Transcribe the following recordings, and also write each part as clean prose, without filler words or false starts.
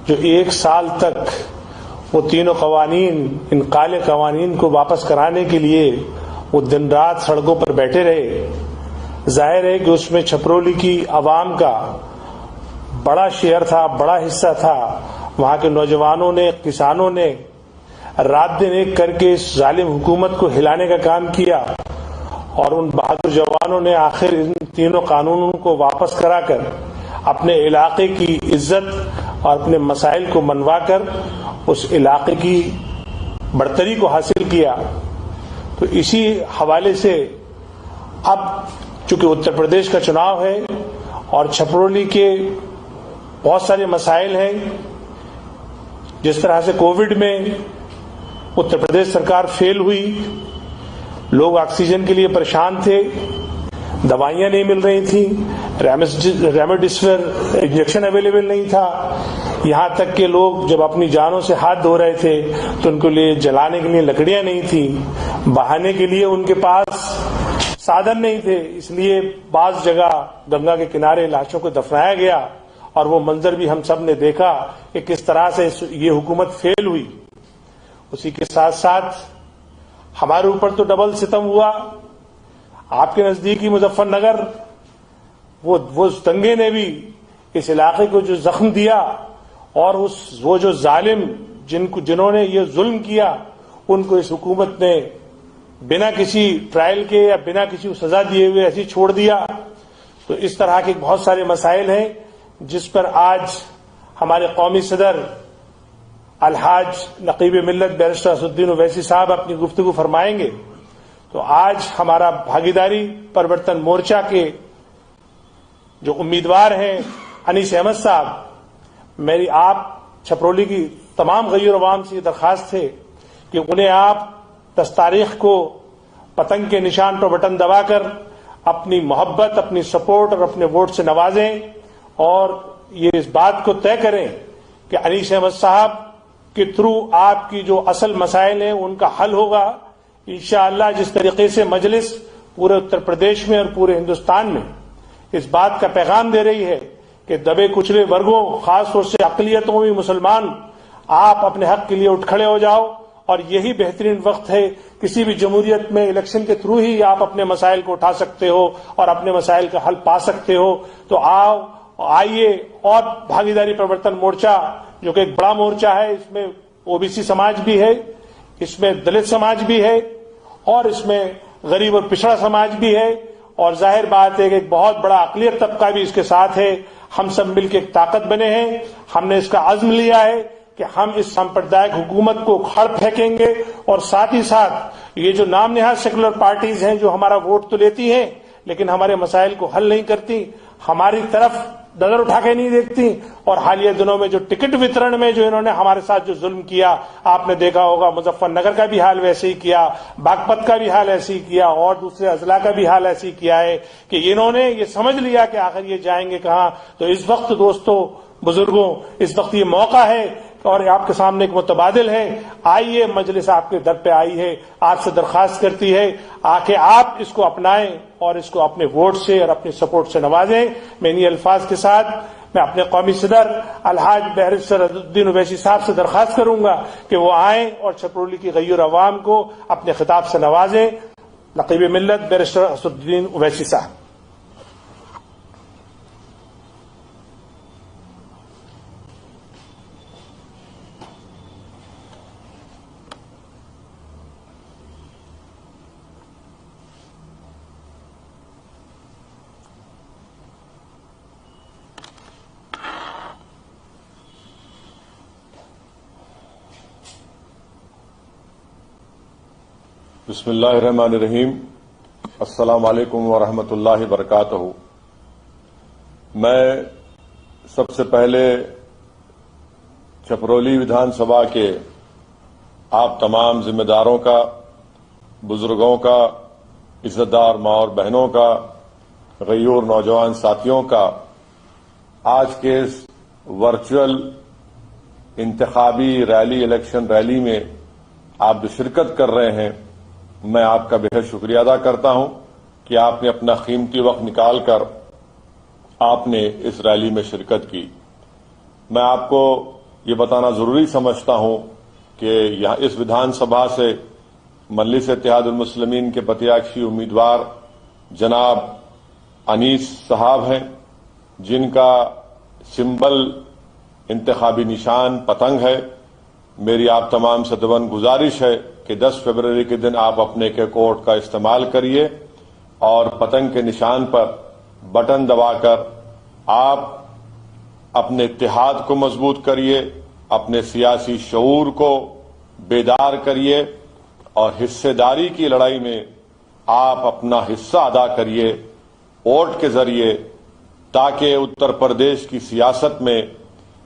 جو 1 سال تک وہ تینوں قوانین، ان کالے قوانین کو واپس کرانے کے لیے وہ دن رات سڑکوں پر بیٹھے رہے، ظاہر ہے کہ اس میں چھپرولی کی عوام کا بڑا شیئر تھا، بڑا حصہ تھا۔ وہاں کے نوجوانوں نے، کسانوں نے رات دن ایک کر کے اس ظالم حکومت کو ہلانے کا کام کیا، اور ان بہادر جوانوں نے آخر ان تینوں قانونوں کو واپس کرا کر اپنے علاقے کی عزت اور اپنے مسائل کو منوا کر اس علاقے کی برتری کو حاصل کیا۔ تو اسی حوالے سے اب چونکہ اتر پردیش کا چناؤ ہے اور چھپرولی کے بہت سارے مسائل ہیں، جس طرح سے کووڈ میں اتر پردیش سرکار فیل ہوئی، لوگ آکسیجن کے لیے پریشان تھے، دوائیاں نہیں مل رہی تھیں، ریمڈیسویر انجیکشن اویلیبل نہیں تھا، یہاں تک کہ لوگ جب اپنی جانوں سے ہاتھ دھو رہے تھے تو ان کے لیے جلانے کے لیے لکڑیاں نہیں تھیں، بہانے کے لیے ان کے پاس سادھن نہیں تھے، اس لیے بعض جگہ گنگا کے کنارے لاشوں کو دفنایا گیا، اور وہ منظر بھی ہم سب نے دیکھا کہ کس طرح سے یہ حکومت فیل ہوئی۔ اسی کے ساتھ ساتھ ہمارے اوپر تو ڈبل ستم ہوا، آپ کے نزدیکی مظفر نگر وہ دنگے نے بھی اس علاقے کو جو زخم دیا، اور وہ جو ظالم جنہوں نے یہ ظلم کیا ان کو اس حکومت نے بنا کسی ٹرائل کے یا بنا کسی سزا دیے ہوئے ایسے چھوڑ دیا۔ تو اس طرح کے بہت سارے مسائل ہیں جس پر آج ہمارے قومی صدر الحاج نقیب ملت بیرسٹر اسدالدین اویسی صاحب اپنی گفتگو فرمائیں گے۔ تو آج ہمارا بھاگیداری پرورتن مورچہ کے جو امیدوار ہیں انیس احمد صاحب، میری آپ چھپرولی کی تمام غیر عوام سے یہ درخواست ہے کہ انہیں آپ 10 تاریخ کو پتنگ کے نشان پر بٹن دبا کر اپنی محبت، اپنی سپورٹ اور اپنے ووٹ سے نوازیں، اور یہ اس بات کو طے کریں کہ انیس احمد صاحب کے تھرو آپ کی جو اصل مسائل ہیں ان کا حل ہوگا انشاءاللہ۔ جس طریقے سے مجلس پورے اتر پردیش میں اور پورے ہندوستان میں اس بات کا پیغام دے رہی ہے کہ دبے کچلے ورگوں، خاص طور سے اقلیتوں میں مسلمان، آپ اپنے حق کے لیے اٹھ کھڑے ہو جاؤ، اور یہی بہترین وقت ہے۔ کسی بھی جمہوریت میں الیکشن کے تھرو ہی آپ اپنے مسائل کو اٹھا سکتے ہو اور اپنے مسائل کا حل پا سکتے ہو۔ تو آئیے، اور بھاگیداری پرورتن مورچہ جو کہ ایک بڑا مورچہ ہے، اس میں OBC سماج بھی ہے، اس میں دلت سماج بھی ہے، اور اس میں غریب اور پچھڑا سماج بھی ہے، اور ظاہر بات ہے کہ ایک بہت بڑا اقلیت طبقہ بھی اس کے ساتھ ہے۔ ہم سب مل کے ایک طاقت بنے ہیں، ہم نے اس کا عزم لیا ہے کہ ہم اس سمپردائک حکومت کو کھڑ پھینکیں گے، اور ساتھ ہی ساتھ یہ جو نام نہاد سیکولر پارٹیز ہیں جو ہمارا ووٹ تو لیتی ہیں لیکن ہمارے مسائل کو حل نہیں کرتی، ہماری طرف نظر اٹھا کے نہیں دیکھتی، اور حالیہ دنوں میں جو ٹکٹ وترن میں جو انہوں نے ہمارے ساتھ جو ظلم کیا، آپ نے دیکھا ہوگا مظفر نگر کا بھی حال ویسے ہی کیا، باغپت کا بھی حال ایسے ہی کیا، اور دوسرے اضلاع کا بھی حال ایسے ہی کیا ہے کہ انہوں نے یہ سمجھ لیا کہ آخر یہ جائیں گے کہاں۔ تو اس وقت دوستوں، بزرگوں، اس وقت یہ موقع ہے اور آپ کے سامنے ایک متبادل ہے، آئیے، مجلس آپ کے در پہ آئی ہے، آپ سے درخواست کرتی ہے کہ آپ اس کو اپنائیں اور اس کو اپنے ووٹ سے اور اپنی سپورٹ سے نوازیں۔ میں انہی الفاظ کے ساتھ میں اپنے قومی صدر الحاج بیرسٹر اسدالدین اویسی صاحب سے درخواست کروں گا کہ وہ آئیں اور چھپرولی کی غیر عوام کو اپنے خطاب سے نوازیں۔ نقیب ملت بیرسٹر اسدالدین اویسی صاحب۔ بسم اللہ الرحمن الرحیم۔ السلام علیکم ورحمۃ اللہ وبرکاتہ۔ میں سب سے پہلے چھپرولی ودھان سبھا کے آپ تمام ذمہ داروں کا، بزرگوں کا، عزت دار ماں اور بہنوں کا، غیور نوجوان ساتھیوں کا آج کے اس ورچوئل انتخابی ریلی، الیکشن ریلی میں آپ جو شرکت کر رہے ہیں، میں آپ کا بہت شکریہ ادا کرتا ہوں کہ آپ نے اپنا قیمتی وقت نکال کر آپ نے اس ریلی میں شرکت کی۔ میں آپ کو یہ بتانا ضروری سمجھتا ہوں کہ یہاں اس ودھان سبھا سے مجلس اتحاد المسلمین کے پتیاکشی امیدوار جناب انیس صاحب ہیں، جن کا سمبل انتخابی نشان پتنگ ہے۔ میری آپ تمام سے دبن گزارش ہے کہ 10 فروری کے دن آپ اپنے ایک ووٹ کا استعمال کریے اور پتنگ کے نشان پر بٹن دبا کر آپ اپنے اتحاد کو مضبوط کریے، اپنے سیاسی شعور کو بیدار کریے اور حصے داری کی لڑائی میں آپ اپنا حصہ ادا کریے ووٹ کے ذریعے، تاکہ اتر پردیش کی سیاست میں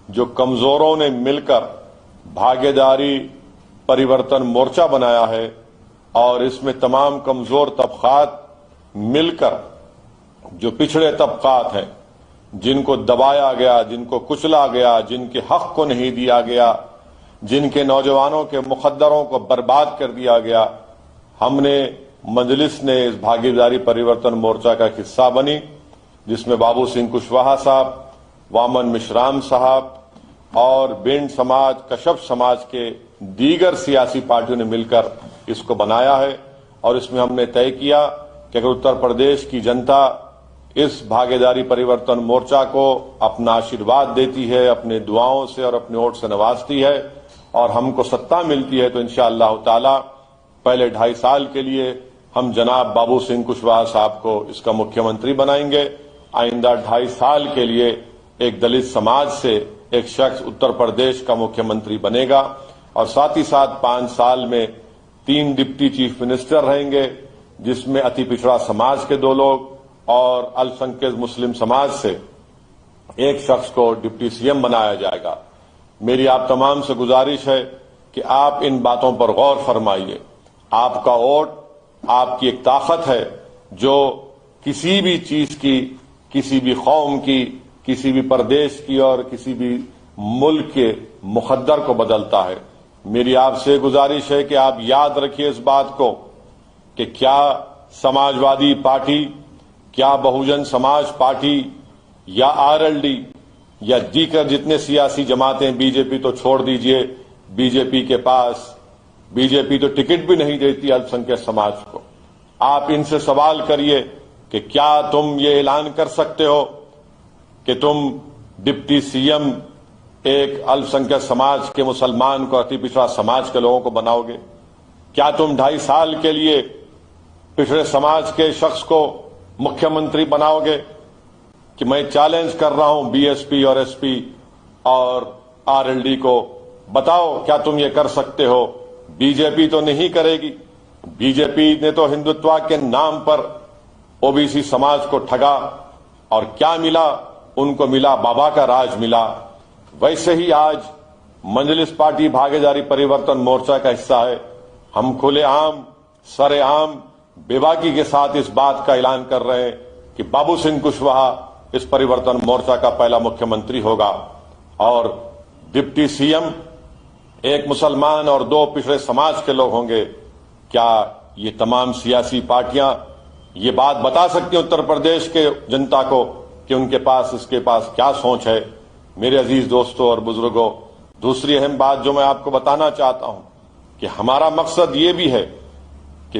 جو کمزوروں نے مل کر بھاگے داری پریورتن مورچہ بنایا ہے اور اس میں تمام کمزور طبقات مل کر جو پچھڑے طبقات ہیں، جن کو دبایا گیا، جن کو کچلا گیا، جن کے حق کو نہیں دیا گیا، جن کے نوجوانوں کے مقدروں کو برباد کر دیا گیا، ہم نے مجلس نے اس بھاگیداری پریورتن مورچہ کا حصہ بنی، جس میں بابو سنگھ کشواہا صاحب، وامن مشرام صاحب اور بینڈ سماج، کشپ سماج کے دیگر سیاسی پارٹیوں نے مل کر اس کو بنایا ہے۔ اور اس میں ہم نے طے کیا کہ اگر اتر پردیش کی جنتا اس بھاگیداری پریورتن مورچہ کو اپنا آشیرواد دیتی ہے، اپنے دعاؤں سے اور اپنے ووٹ سے نوازتی ہے اور ہم کو ستہ ملتی ہے، تو انشاءاللہ تعالی پہلے 2.5 سال کے لیے ہم جناب بابو سنگھ کشواہا صاحب کو اس کا مکھیہ منتری بنائیں گے۔ آئندہ 2.5 سال کے لیے ایک دلت سماج سے ایک شخص اتر پردیش کا مکھیہ منتری بنے گا اور ساتھ ہی ساتھ 5 سال میں 3 ڈپٹی چیف منسٹر رہیں گے، جس میں اتی پچھڑا سماج کے 2 لوگ اور الپسنکھیک مسلم سماج سے ایک شخص کو ڈپٹی سی ایم بنایا جائے گا۔ میری آپ تمام سے گزارش ہے کہ آپ ان باتوں پر غور فرمائیے۔ آپ کا ووٹ آپ کی ایک طاقت ہے جو کسی بھی چیز کی، کسی بھی قوم کی، کسی بھی پردیش کی اور کسی بھی ملک کے مقدر کو بدلتا ہے۔ میری آپ سے گزارش ہے کہ آپ یاد رکھیے اس بات کو کہ کیا سماجوادی پارٹی، کیا بہوجن سماج پارٹی یا آر ایل ڈی یا دیگر جتنے سیاسی جماعتیں، بی جے پی تو چھوڑ دیجئے، بی جے پی تو ٹکٹ بھی نہیں دیتی الپسنکھیک سماج کو۔ آپ ان سے سوال کریے کہ کیا تم یہ اعلان کر سکتے ہو کہ تم ڈپٹی سی ایم ایک الپسنکھیک سماج کے مسلمان کو، اتی پچھڑا سماج کے لوگوں کو بناؤ گے؟ کیا تم 2.5 سال کے لیے پچھڑے سماج کے شخص کو مکھیہ منتری بناؤ گے؟ کہ میں چیلنج کر رہا ہوں بی ایس پی اور ایس پی اور آر ایل ڈی کو، بتاؤ کیا تم یہ کر سکتے ہو؟ بی جے پی تو نہیں کرے گی۔ بی جے پی نے تو ہندوتوا کے نام پر او بی سی سماج کو ٹھگا اور کیا ملا؟ ان کو ملا بابا کا راج ملا۔ ویسے ہی آج مجلس پارٹی بھاگیداری پریورتن مورچہ کا حصہ ہے۔ ہم کھلے عام، سر عام، بے باکی کے ساتھ اس بات کا اعلان کر رہے ہیں کہ بابو سنگھ کشواہا اس پریورتن مورچہ کا پہلا مکھیہ منتری ہوگا اور ڈپٹی سی ایم ایک مسلمان اور 2 پچھڑے سماج کے لوگ ہوں گے۔ کیا یہ تمام سیاسی پارٹیاں یہ بات بتا سکتی ہیں اتر پردیش کے جنتا کو کہ ان کے پاس اس کے پاس کیا سوچ ہے؟ میرے عزیز دوستوں اور بزرگوں، دوسری اہم بات جو میں آپ کو بتانا چاہتا ہوں کہ ہمارا مقصد یہ بھی ہے کہ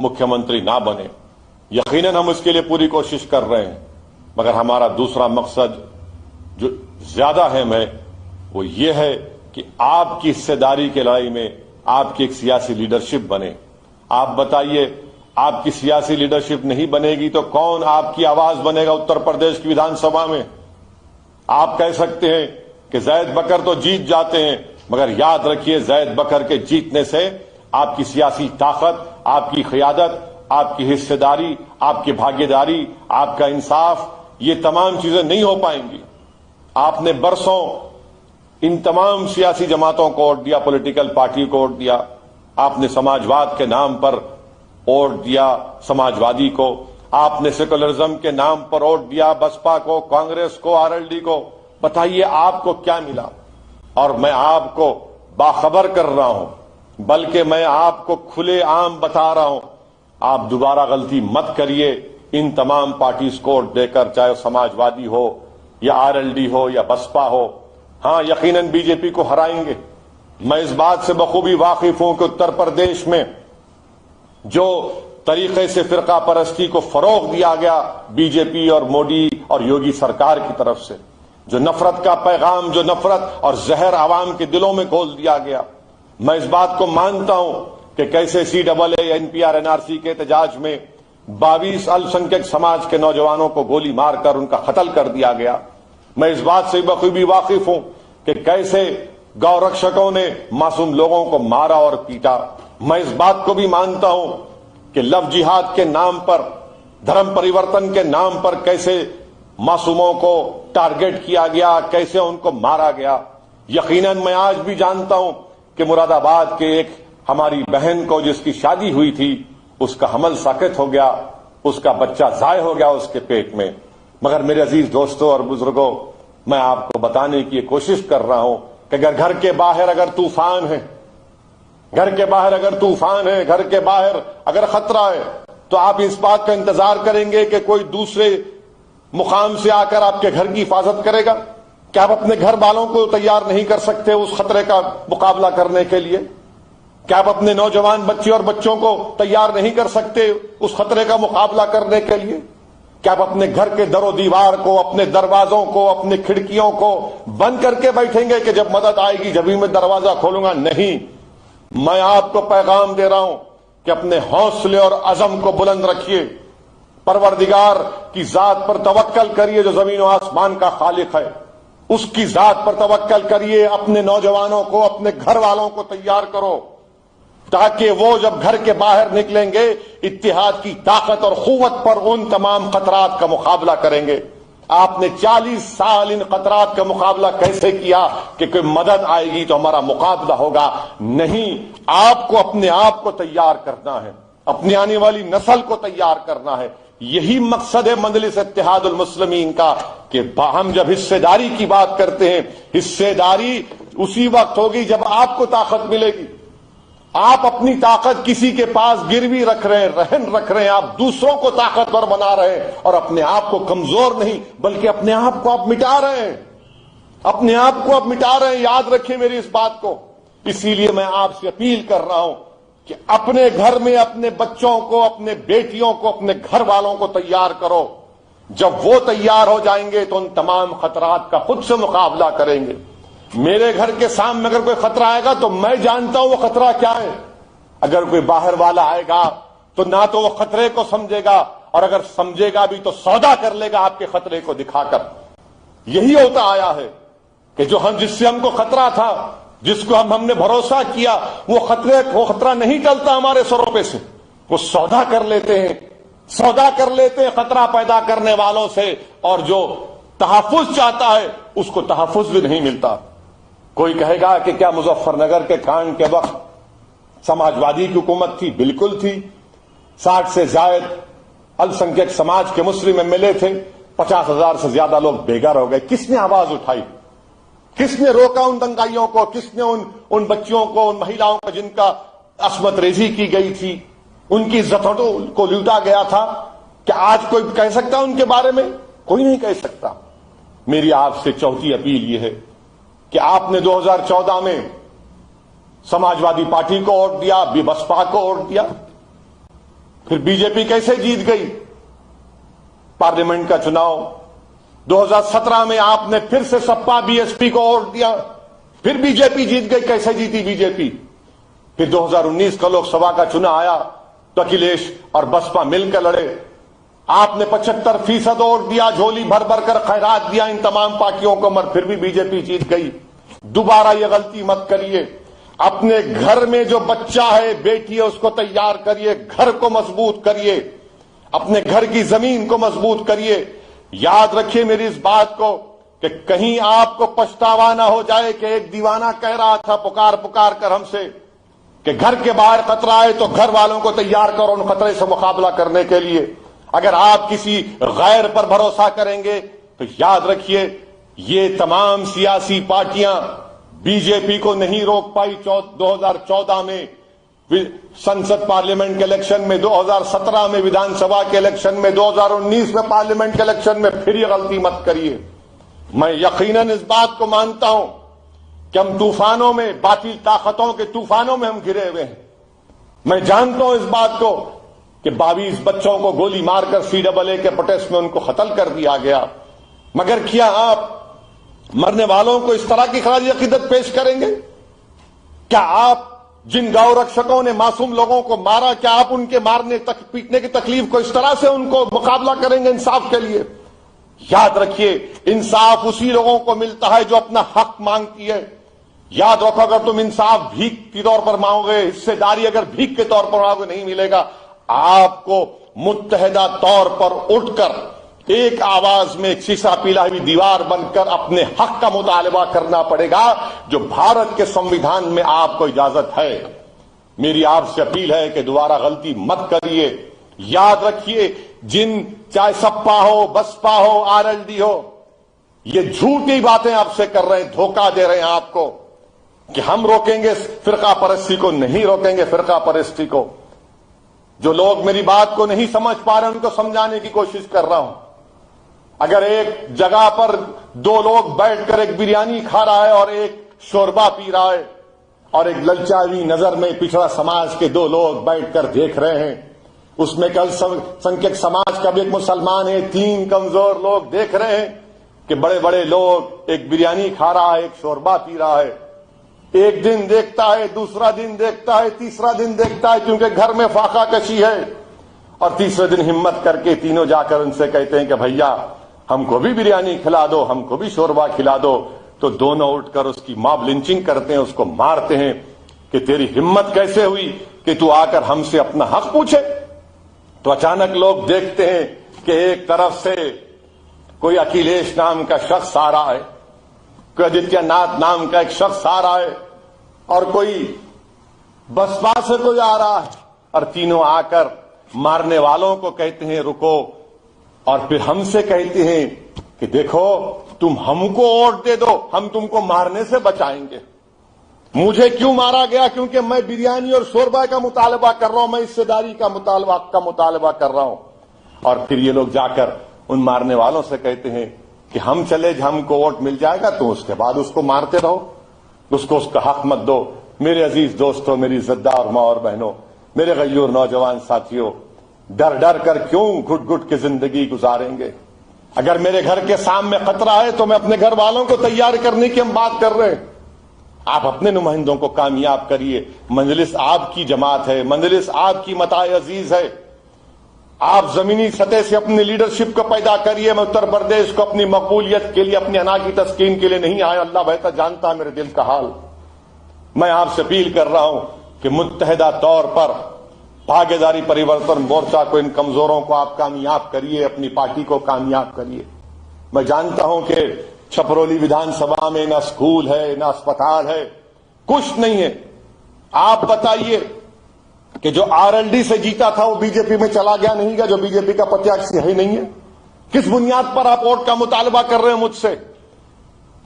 مکھیہ منتری نہ بنے۔ یقیناً ہم اس کے لیے پوری کوشش کر رہے ہیں، مگر ہمارا دوسرا مقصد جو زیادہ اہم ہے وہ یہ ہے کہ آپ کی حصے داری کی لڑائی میں آپ کی ایک سیاسی لیڈرشپ بنے۔ آپ بتائیے، آپ کی سیاسی لیڈرشپ نہیں بنے گی تو کون آپ کی آواز بنے گا اتر پردیش کی ودھان سبھا میں؟ آپ کہہ سکتے ہیں کہ زید بکر تو جیت جاتے ہیں، مگر یاد رکھیے زید بکر کے جیتنے سے آپ کی سیاسی طاقت، آپ کی قیادت، آپ کی حصے داری، آپ کی بھاگیداری، آپ کا انصاف، یہ تمام چیزیں نہیں ہو پائیں گی۔ آپ نے برسوں ان تمام سیاسی جماعتوں کو ووٹ دیا، پولیٹیکل پارٹی کو ووٹ دیا، آپ نے سماجواد کے نام پر ووٹ دیا سماجوادی کو، آپ نے سیکولرزم کے نام پر ووٹ دیا بسپا کو، کانگریس کو، آر ایل ڈی کو۔ بتائیے آپ کو کیا ملا؟ اور میں آپ کو باخبر کر رہا ہوں، بلکہ میں آپ کو کھلے عام بتا رہا ہوں، آپ دوبارہ غلطی مت کریے۔ ان تمام پارٹیز کو ووٹ دے کر، چاہے سماجوادی ہو یا RLD ہو یا بسپا ہو، ہاں یقیناً بی جے پی کو ہرائیں گے۔ میں اس بات سے بخوبی واقف ہوں کہ اتر پردیش میں جو طریقے سے فرقہ پرستی کو فروغ دیا گیا بی جے پی اور مودی اور یوگی سرکار کی طرف سے، جو نفرت کا پیغام، جو نفرت اور زہر عوام کے دلوں میں گھول دیا گیا، میں اس بات کو مانتا ہوں کہ کیسے CAA NPR NRC کے احتجاج میں 22 السنکھیک سماج کے نوجوانوں کو گولی مار کر ان کا قتل کر دیا گیا۔ میں اس بات سے بخوبی واقف ہوں کہ کیسے گو رکشکوں نے معصوم لوگوں کو مارا اور پیٹا۔ میں اس بات کو بھی مانتا ہوں کہ لو جہاد کے نام پر، دھرم پریورتن کے نام پر کیسے معصوموں کو ٹارگٹ کیا گیا، کیسے ان کو مارا گیا۔ یقیناً میں آج بھی جانتا ہوں کہ مراد آباد کے ایک ہماری بہن کو جس کی شادی ہوئی تھی، اس کا حمل ساقط ہو گیا، اس کا بچہ ضائع ہو گیا اس کے پیٹ میں۔ مگر میرے عزیز دوستوں اور بزرگوں، میں آپ کو بتانے کی کوشش کر رہا ہوں کہ اگر گھر کے باہر اگر طوفان ہے، گھر کے باہر اگر طوفان ہے، گھر کے باہر اگر خطرہ ہے، تو آپ اس بات کا انتظار کریں گے کہ کوئی دوسرے مقام سے آ کر آپ کے گھر کی حفاظت کرے گا؟ کیا آپ اپنے گھر والوں کو تیار نہیں کر سکتے اس خطرے کا مقابلہ کرنے کے لیے؟ کیا آپ اپنے نوجوان بچے اور بچوں کو تیار نہیں کر سکتے اس خطرے کا مقابلہ کرنے کے لیے؟ کیا آپ اپنے گھر کے در و دیوار کو، اپنے دروازوں کو، اپنے کھڑکیوں کو بند کر کے بیٹھیں گے کہ جب مدد آئے گی جبھی میں دروازہ کھولوں گا؟ نہیں، میں آپ کو پیغام دے رہا ہوں کہ اپنے حوصلے اور عزم کو بلند رکھیے، پروردگار کی ذات پر توکل کریے جو زمین و آسمان کا خالق ہے، اس کی ذات پر توکل کریے، اپنے نوجوانوں کو، اپنے گھر والوں کو تیار کرو تاکہ وہ جب گھر کے باہر نکلیں گے اتحاد کی طاقت اور قوت پر ان تمام خطرات کا مقابلہ کریں گے۔ آپ نے 40 سال ان خطرات کا مقابلہ کیسے کیا کہ کوئی مدد آئے گی تو ہمارا مقابلہ ہوگا؟ نہیں، آپ کو اپنے آپ کو تیار کرنا ہے، اپنی آنے والی نسل کو تیار کرنا ہے۔ یہی مقصد ہے مجلس اتحاد المسلمین کا کہ ہم جب حصے داری کی بات کرتے ہیں، حصے داری اسی وقت ہوگی جب آپ کو طاقت ملے گی۔ آپ اپنی طاقت کسی کے پاس گروی رکھ رہے ہیں، رہن رکھ رہے ہیں، آپ دوسروں کو طاقتور بنا رہے ہیں اور اپنے آپ کو کمزور نہیں بلکہ اپنے آپ کو آپ مٹا رہے ہیں، اپنے آپ کو آپ مٹا رہے ہیں۔ یاد رکھیں میری اس بات کو۔ اسی لیے میں آپ سے اپیل کر رہا ہوں کہ اپنے گھر میں اپنے بچوں کو، اپنے بیٹیوں کو، اپنے گھر والوں کو تیار کرو۔ جب وہ تیار ہو جائیں گے تو ان تمام خطرات کا خود سے مقابلہ کریں گے۔ میرے گھر کے سامنے اگر کوئی خطرہ آئے گا تو میں جانتا ہوں وہ خطرہ کیا ہے۔ اگر کوئی باہر والا آئے گا تو نہ تو وہ خطرے کو سمجھے گا، اور اگر سمجھے گا بھی تو سودا کر لے گا آپ کے خطرے کو دکھا کر۔ یہی ہوتا آیا ہے کہ جو جس سے ہم کو خطرہ تھا، جس کو ہم نے بھروسہ کیا، وہ خطرہ نہیں ٹلتا ہمارے سروں پہ سے، وہ سودا کر لیتے ہیں، سودا کر لیتے ہیں خطرہ پیدا کرنے والوں سے، اور جو تحفظ چاہتا ہے اس کو تحفظ بھی نہیں ملتا۔ کوئی کہے گا کہ کیا مظفر نگر کے کانڈ کے وقت سماجوادی کی حکومت تھی؟ بالکل تھی۔ 60 سے زائد السنکھیک سماج کے مسلم MLA تھے، 50,000 سے زیادہ لوگ بے گھر ہو گئے۔ کس نے آواز اٹھائی؟ کس نے روکا ان دنگائیوں کو؟ کس نے ان بچیوں کو، ان مہیلاؤں کو جن کا عصمت ریزی کی گئی تھی، ان کی عزتوں کو لوٹا گیا تھا؟ کیا آج کوئی کہہ سکتا ان کے بارے میں؟ کوئی نہیں کہہ سکتا۔ میری آپ سے چوتھی اپیل یہ ہے کہ آپ نے 2014 میں سماجوادی پارٹی کو ووٹ دیا، بسپا کو ووٹ دیا، پھر بی جے پی کیسے جیت گئی پارلیمنٹ کا چناؤ؟ 2017 میں آپ نے پھر سے سپا BSP کو ووٹ دیا، پھر بی جے پی جیت گئی۔ کیسے جیتی بی جے پی؟ پھر 2019 کا لوک سبھا کا چناؤ آیا تو اکھلیش اور بسپا مل کر لڑے، آپ نے 75% ووٹ دیا، جھولی بھر بھر کر خیرات دیا ان تمام پارٹیوں کو، مگر پھر بھی بی جے پی جیت گئی۔ دوبارہ یہ غلطی مت کریے۔ اپنے گھر میں جو بچہ ہے، بیٹی ہے، اس کو تیار کریے، گھر کو مضبوط کریے، اپنے گھر کی زمین کو مضبوط کریے۔ یاد رکھیے میری اس بات کو کہ کہیں آپ کو پچھتاوا نہ ہو جائے کہ ایک دیوانہ کہہ رہا تھا پکار پکار کر ہم سے کہ گھر کے باہر خطرہ آئے تو گھر والوں کو تیار کرو ان خطرے سے مقابلہ کرنے کے لیے۔ اگر آپ کسی غیر پر بھروسہ کریں گے تو یاد رکھیے یہ تمام سیاسی پارٹیاں بی جے پی کو نہیں روک پائی 2014 میں سنسد پارلیمنٹ کے الیکشن میں، 2017 میں ویدھان سبھا کے الیکشن میں، 2019 میں پارلیمنٹ کے الیکشن میں۔ پھر یہ غلطی مت کریے۔ میں یقیناً اس بات کو مانتا ہوں کہ ہم طوفانوں میں، باطل طاقتوں کے طوفانوں میں ہم گھرے ہوئے ہیں. میں جانتا ہوں اس بات کو کہ 22 بچوں کو گولی مار کر CAA کے پروٹیسٹ میں ان کو قتل کر دیا گیا. مگر کیا آپ مرنے والوں کو اس طرح کی خراج عقیدت پیش کریں گے؟ کیا آپ جن گاؤں رکشکوں نے معصوم لوگوں کو مارا، کیا آپ ان کے مارنے تک پیٹنے کی تکلیف کو اس طرح سے ان کو مقابلہ کریں گے انصاف کے لیے؟ یاد رکھیے، انصاف اسی لوگوں کو ملتا ہے جو اپنا حق مانگتی ہے. یاد رکھو، اگر تم انصاف بھیک کے طور پر مانگو گے، حصے داری اگر بھیک کے طور پر مانگو گے، نہیں ملے گا. آپ کو متحدہ طور پر اٹھ کر ایک آواز میں ایک شیشہ پیلا ہوئی دیوار بن کر اپنے حق کا مطالبہ کرنا پڑے گا جو بھارت کے سنویدھان میں آپ کو اجازت ہے. میری آپ سے اپیل ہے کہ دوبارہ غلطی مت کریے. یاد رکھیے، جن چاہے سپا ہو، بسپا ہو، RLD ہو، یہ جھوٹی باتیں آپ سے کر رہے ہیں، دھوکہ دے رہے ہیں آپ کو کہ ہم روکیں گے فرقہ پرستی کو. نہیں روکیں گے فرقہ پرستی کو. جو لوگ میری بات کو نہیں سمجھ پا رہے ہیں ان کو سمجھانے کی کوشش کر رہا ہوں. اگر ایک جگہ پر 2 لوگ بیٹھ کر ایک بریانی کھا رہا ہے اور ایک شوربا پی رہا ہے، اور ایک للچاوی نظر میں پچھڑا سماج کے 2 لوگ بیٹھ کر دیکھ رہے ہیں، اس میں کل سنکھیک سماج کا بھی ایک مسلمان ہے، 3 کمزور لوگ دیکھ رہے ہیں کہ بڑے بڑے لوگ ایک بریانی کھا رہا ہے، ایک شوربا پی رہا ہے. ایک دن دیکھتا ہے، دوسرا دن دیکھتا ہے، تیسرا دن دیکھتا ہے، کیونکہ گھر میں فاقہ کشی ہے. اور تیسرے دن ہمت کر کے تینوں جا کر ان سے کہتے ہیں کہ بھیا ہم کو بھی بریانی کھلا دو، ہم کو بھی شوربا کھلا دو. تو دونوں اٹھ کر اس کی ماب لنچنگ کرتے ہیں، اس کو مارتے ہیں کہ تیری ہمت کیسے ہوئی کہ تو آ کر ہم سے اپنا حق پوچھے. تو اچانک لوگ دیکھتے ہیں کہ ایک طرف سے کوئی اکھلیش نام کا شخص آ رہا ہے، کوئی آدتیہ ناتھ نام کا ایک شخص آ رہا ہے، اور کوئی بسپا سے کوئی آ رہا ہے، اور تینوں آ کر مارنے والوں کو کہتے ہیں رکو، اور پھر ہم سے کہتے ہیں کہ دیکھو تم ہم کو ووٹ دے دو، ہم تم کو مارنے سے بچائیں گے. مجھے کیوں مارا گیا؟ کیونکہ میں بریانی اور شوربا کا مطالبہ کر رہا ہوں، میں حصے داری کا مطالبہ کر رہا ہوں. اور پھر یہ لوگ جا کر ان مارنے والوں سے کہتے ہیں کہ ہم چلے، ہم کو ووٹ مل جائے گا تو اس کے بعد اس کو مارتے رہو، اس کو اس کا حق مت دو. میرے عزیز دوستوں، میری عزتدار ماں اور بہنوں، میرے غیور نوجوان ساتھیوں، ڈر ڈر کر کیوں گھٹ گھٹ کے زندگی گزاریں گے؟ اگر میرے گھر کے سامنے خطرہ ہے تو میں اپنے گھر والوں کو تیار کرنے کی ہم بات کر رہے ہیں. آپ اپنے نمائندوں کو کامیاب کریے. مجلس آپ کی جماعت ہے، مجلس آپ کی متاع عزیز ہے. آپ زمینی سطح سے اپنی لیڈرشپ کو پیدا کریے. میں اتر پردیش کو اپنی مقبولیت کے لیے، اپنی انا کی تسکین کے لیے نہیں آیا. اللہ بہتر جانتا ہے میرے دل کا حال. میں آپ سے اپیل کر رہا ہوں کہ متحدہ طور پر بھاگیداری پریورتن مورچہ کو، ان کمزوروں کو آپ کامیاب کریے، اپنی پارٹی کو کامیاب کریے. میں جانتا ہوں کہ چھپرولی ودھان سبھا میں نہ اسکول ہے، نہ اسپتال ہے، کچھ نہیں ہے. آپ بتائیے کہ جو RLD سے جیتا تھا وہ BJP میں چلا گیا نہیں گیا، جو BJP کا پرتیاشی ہے نہیں ہے؟ کس بنیاد پر آپ ووٹ کا مطالبہ کر رہے ہیں مجھ سے؟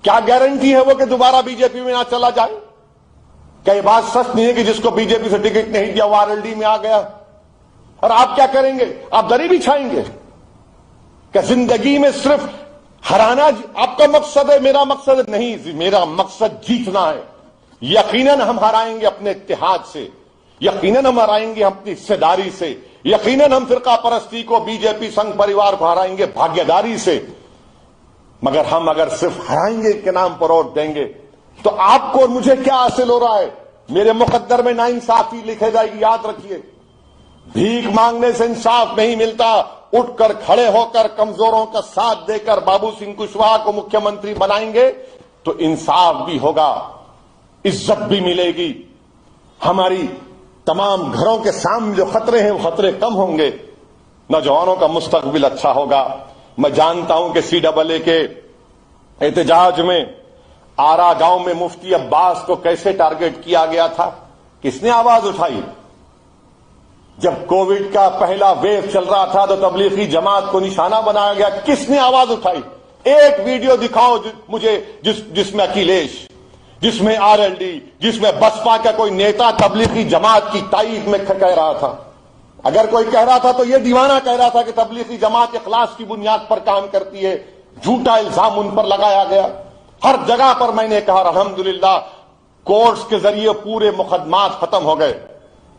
کیا گارنٹی ہے وہ کہ دوبارہ BJP میں نہ چلا جائے؟ کیا یہ بات سچ نہیں ہے کہ جس کو BJP سے ٹکٹ نہیں دیا وہ RLD میں آ گیا؟ اور آپ کیا کریں گے؟ آپ دری بچھائیں گے کہ زندگی میں صرف ہرانا آپ کا مقصد ہے؟ میرا مقصد نہیں، میرا مقصد جیتنا ہے. یقیناً ہم ہرائیں گے اپنے اتحاد سے، یقیناً ہم ہرائیں گے اپنی حصے داری سے، یقیناً ہم فرقہ پرستی کو، BJP سنگھ پریوار کو ہرائیں گے بھاگیداری سے. مگر ہم اگر صرف ہرائیں گے کے نام پر ووٹ دیں گے تو آپ کو اور مجھے کیا حاصل ہو رہا ہے؟ میرے مقدر میں ناانصافی لکھے جائے گی. یاد رکھیے، بھیک مانگنے سے انصاف نہیں ملتا. اٹھ کر کھڑے ہو کر کمزوروں کا ساتھ دے کر بابو سنگھ کشواہا کو مکھیہ منتری بنائیں گے تو انصاف بھی ہوگا، عزت بھی ملے گی. ہماری تمام گھروں کے سامنے جو خطرے ہیں وہ خطرے کم ہوں گے، نوجوانوں کا مستقبل اچھا ہوگا. میں جانتا ہوں کہ CAA کے احتجاج میں آرا گاؤں میں مفتی عباس کو کیسے ٹارگٹ کیا گیا تھا. کس نے آواز اٹھائی؟ جب کووڈ کا پہلا ویو چل رہا تھا تو تبلیغی جماعت کو نشانہ بنایا گیا. کس نے آواز اٹھائی؟ ایک ویڈیو دکھاؤ مجھے جس میں اکھلیش، جس میں RLD، جس میں بسپا کا کوئی نیتا تبلیغی جماعت کی تائید میں کہہ رہا تھا. اگر کوئی کہہ رہا تھا تو یہ دیوانہ کہہ رہا تھا کہ تبلیغی جماعت اخلاص کی بنیاد پر کام کرتی ہے. جھوٹا الزام ان پر لگایا گیا. ہر جگہ پر میں نے کہا الحمدللہ کورٹس کے ذریعے پورے مقدمات ختم ہو گئے.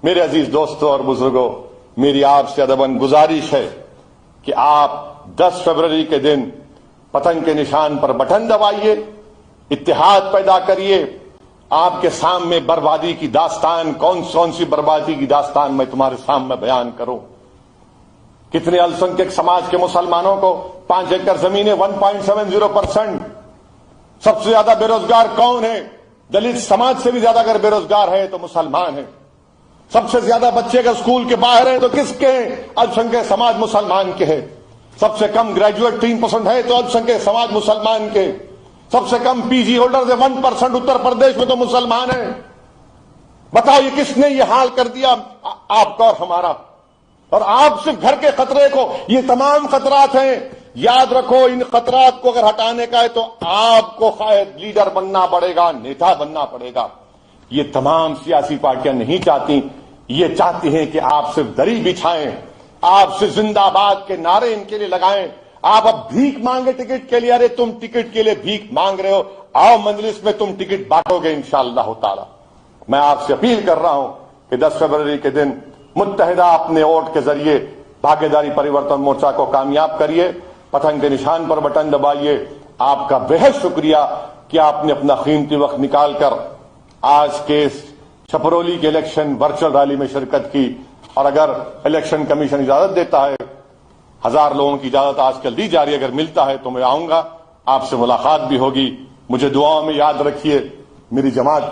میرے عزیز دوستوں اور بزرگوں، میری آپ سے ادباً گزارش ہے کہ آپ 10 فروری کے دن پتنگ کے نشان پر بٹن دبائیے، اتحاد پیدا کریے. آپ کے سامنے بربادی کی داستان، کون سی بربادی کی داستان میں تمہارے سامنے بیان کروں. کتنے السنکھیک سماج کے مسلمانوں کو 5 ایکڑ زمینیں 1.70%. سب سے زیادہ بے روزگار کون ہے؟ دلت سماج سے بھی زیادہ اگر بے روزگار ہے تو مسلمان ہیں. سب سے زیادہ بچے اگر اسکول کے باہر ہیں تو کس کے ہیں؟ السنکھیک سماج مسلمان کے ہیں. سب سے کم گریجویٹ 3% ہے تو السنکھیک سماج مسلمان کے. سب سے کم پی جی ہولڈر 1% اتر پردیش میں تو مسلمان ہیں. بتائیے کس نے یہ حال کر دیا آپ کا اور ہمارا؟ اور آپ صرف گھر کے خطرے کو، یہ تمام خطرات ہیں، یاد رکھو ان خطرات کو اگر ہٹانے کا ہے تو آپ کو شاید لیڈر بننا پڑے گا، نیتا بننا پڑے گا. یہ تمام سیاسی پارٹیاں نہیں چاہتی. یہ چاہتی ہیں کہ آپ صرف دری بچھائیں، آپ صرف زندہ آباد کے نعرے ان کے لیے لگائیں. آپ اب بھیک مانگے ٹکٹ کے لیے. ارے تم ٹکٹ کے لیے بھیک مانگ رہے ہو، آؤ مجلس میں تم ٹکٹ بانٹو گے انشاءاللہ تعالی. میں آپ سے اپیل کر رہا ہوں کہ 10 فروری کے دن متحدہ اپنے ووٹ کے ذریعے بھاگیداری پریورتن مورچہ کو کامیاب کریے. پتنگ کے نشان پر بٹن دبائیے. آپ کا بہت شکریہ کہ آپ نے اپنا قیمتی وقت نکال کر آج کے چھپرولی کے الیکشن ورچوئل ریلی میں شرکت کی. اور اگر الیکشن کمیشن اجازت دیتا ہے، 1000 لوگوں کی اجازت آج کل دی جا رہی ہے، اگر ملتا ہے تو میں آؤں گا، آپ سے ملاقات بھی ہوگی. مجھے دعاؤں میں یاد رکھیے. میری جماعت کی